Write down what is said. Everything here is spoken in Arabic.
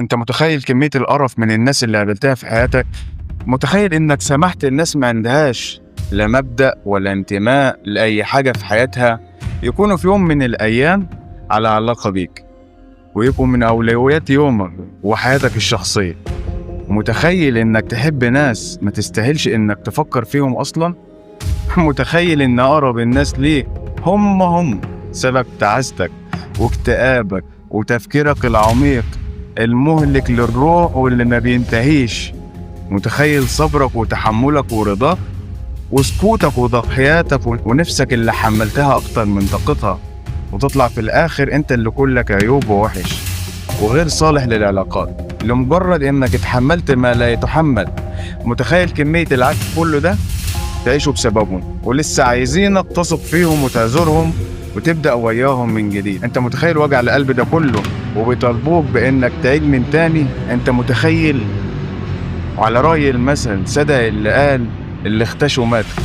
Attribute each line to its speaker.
Speaker 1: انت متخيل كمية القرف من الناس اللي قابلتها في حياتك؟ متخيل انك سمحت الناس ما عندهاش لا مبدأ ولا انتماء لأي حاجة في حياتها يكونوا في يوم من الأيام على علاقة بيك، ويبقوا من أولويات يومك وحياتك الشخصية؟ متخيل انك تحب ناس ما تستاهلش انك تفكر فيهم أصلا؟ متخيل ان أقرب الناس ليك هم سبب تعاستك واكتئابك وتفكيرك العميق المهلك للروح واللي ما بينتهيش؟ متخيل صبرك وتحملك ورضاك وسكوتك وضحياتك ونفسك اللي حملتها أكتر من طاقتها، وتطلع في الآخر أنت اللي كلك عيوب ووحش وغير صالح للعلاقات لمجرد إنك اتحملت ما لا يتحمل؟ متخيل كمية العك كله ده تعيشوا بسببهم ولسه عايزينك تثق فيهم وتعذرهم وتبدأ وياهم من جديد؟ انت متخيل وجع القلب ده كله وبيطالبوك بانك تعيد من تاني؟ انت متخيل؟ وعلى رأي المثل صدق اللي قال اللي اختشوا ماتوا.